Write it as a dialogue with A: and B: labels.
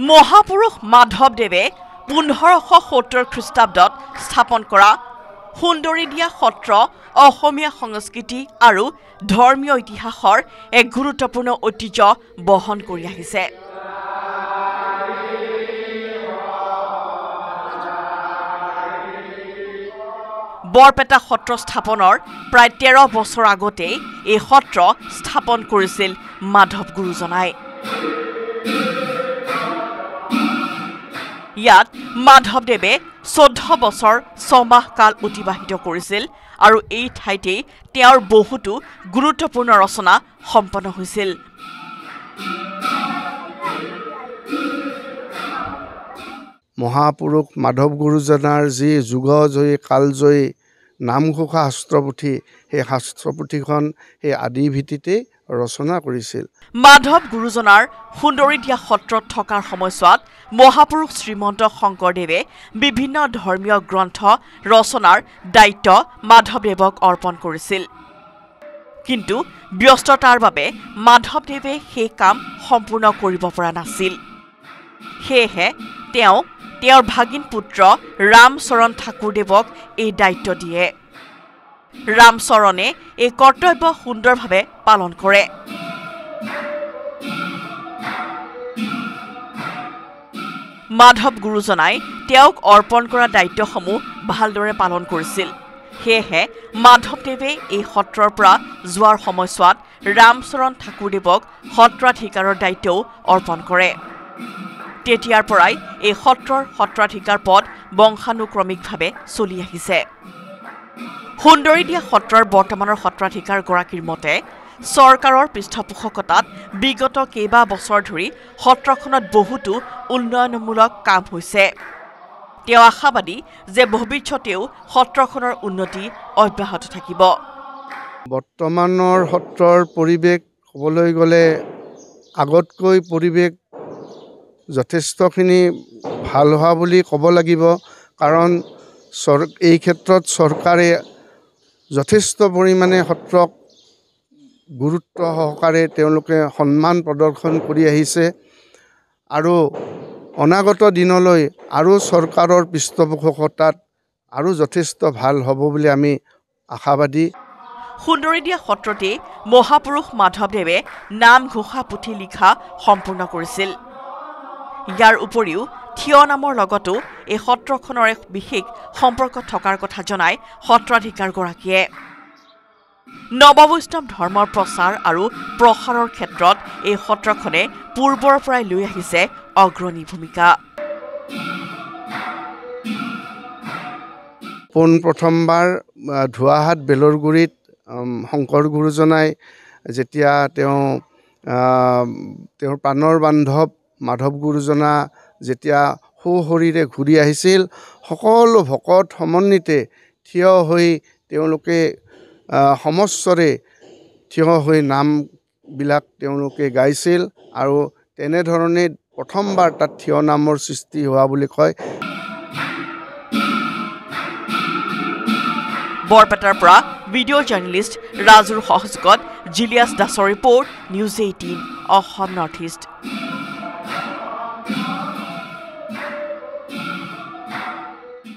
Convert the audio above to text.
A: মহাপুৰুষ মাধৱদেৱে 1570 খ্ৰীষ্টাব্দত স্থাপন কৰা সুন্দৰীদিয়া সত্ৰ অসমীয়া সংস্কৃতি আৰু ধৰ্মীয় ইতিহাসৰ এক গুৰুত্বপূৰ্ণ ঐতিহ্য বহন কৰি আহিছে। বৰপেটা সত্ৰ স্থাপনৰ প্ৰায় 13 বছৰ আগতেই এই সত্ৰ স্থাপন কৰিছিল মাধৱ গুৰুজনাই। ইয়াত মাধৱদেৱে 14 বছৰ 6 মাহ কাল অতিবাহিত কৰিছিল আৰু এই ঠাইতেই তেওঁৰ বহুতো গুৰুত্বপূৰ্ণ ৰচনা সম্পন্ন হৈছিল।
B: মহাপুৰুষ মাধৱ গুৰুজনাৰ যি যুগজয়ী কালজয়ী নামঘোষা শাস্ত্ৰপুথি, সেই শাস্ত্ৰপুথিখন সেই আদি ভিত্তিতেই ৰচনা কৰিছিল।
A: মাধৱ গুৰুজনাৰ সুন্দৰীদিয়া সত্ৰত থকাৰ সময়ছোৱাত মহাপুৰুষ শ্ৰীমন্ত শংকৰদেৱে বিভিন্ন ধৰ্মীয় গ্ৰন্থ ৰচনাৰ দায়িত্ব মাধৱদেৱক অৰ্পণ কৰিছিল। কিন্তু ব্যস্ততাৰ বাবে মাধৱদেৱে সেই কাম সম্পূৰ্ণ কৰিব পৰা নাছিল। সেয়েহে তেওঁৰ ভাগিন পুত্ৰ ৰামচৰণ ঠাকুৰদেৱক এই দায়িত্ব দিয়ে। ৰামচৰণে এই কৰ্তব্য সুন্দৰভাৱে পালন কৰে। মাধৱ গুৰুজনাই তেওঁক অৰ্পণ কৰা দায়িত্বসমূহ ভালদৰে পালন কৰিছিল। সেয়েহে মাধৱদেৱে এই সত্ৰৰ পৰা যোৱাৰ সময়ছোৱাত ৰামচৰণ ঠাকুৰদেৱক সত্ৰাধিকাৰৰ দায়িত্বও অৰ্পণ কৰে। তেতিয়াৰ পৰাই এই সত্ৰৰ সত্ৰাধিকাৰ পদ বংশানুক্ৰমিকভাৱে চলি আহিছে। সুন্দৰীদিয়া সত্ৰৰ বৰ্তমানৰ সত্ৰাধিকাৰগৰাকীৰ মতে চৰকাৰৰ পৃষ্ঠপোষকতাত বিগত কেইবা বছৰ ধৰি সত্ৰখনত বহুতো উন্নয়নমূলক কাম হৈছে। তেওঁ আশাবাদী যে ভৱিষ্যতেও সত্ৰখনৰ উন্নতি অব্যাহত থাকিব।
B: বৰ্তমানৰ সত্ৰৰ পৰিৱেশ ক'বলৈ গ'লে আগতকৈ পৰিৱেশ যথেষ্টখিনি ভাল হোৱা বুলি ক'ব লাগিব। কাৰণ এই ক্ষেত্ৰত চৰকাৰে যথেষ্ট পৰিমাণে সত্ৰক গুৰুত্ব সহকাৰে তেওঁলোকে সন্মান প্ৰদৰ্শন কৰি আহিছে আৰু অনাগত দিনলৈ আৰু চৰকাৰৰ পৃষ্ঠপোষকতাত আৰু যথেষ্ট ভাল হ'ব বুলি আমি আশাবাদী।
A: সুন্দৰীদিয়া সত্ৰতে মহাপুৰুষ মাধৱদেৱে নামঘোষা পুথি লিখা সম্পূৰ্ণ কৰিছিল। ইয়াৰ উপৰিও থিয় নামৰ লগতো এই সত্ৰখনৰ এক বিশেষ সম্পৰ্ক থকাৰ কথা জনাই সত্ৰাধিকাৰগৰাকীয়ে। নৱবৈষ্ণৱ ধৰ্মৰ প্ৰচাৰ আৰু প্ৰসাৰৰ ক্ষেত্ৰত এই সত্ৰখনে পূৰ্বৰ পৰাই লৈ আহিছে অগ্ৰণী ভূমিকা।
B: পোনপ্ৰথমবাৰ ধোৱাহাট বেলৰগুৰিত শংকৰ গুৰুজনাই যেতিয়া তেওঁৰ প্ৰাণৰ বান্ধৱ মাধৱ গুৰুজনা যেতিয়া সশৰীৰে ঘূৰি আহিছিল, সকলো ভকত সমন্বিতে থিয় হৈ তেওঁলোকে সমস্বৰে থিয় হৈ নামবিলাক তেওঁলোকে গাইছিল আৰু তেনেধৰণে প্ৰথমবাৰ তাত থিয় নামৰ সৃষ্টি হোৱা বুলি কয়।
A: বৰপেটাৰ পৰা ভিডিঅ' জাৰ্নেলিষ্ট ৰাজুৰ সহযোগত জিলিয়াছ দাসৰ report, news 18 Assam north east.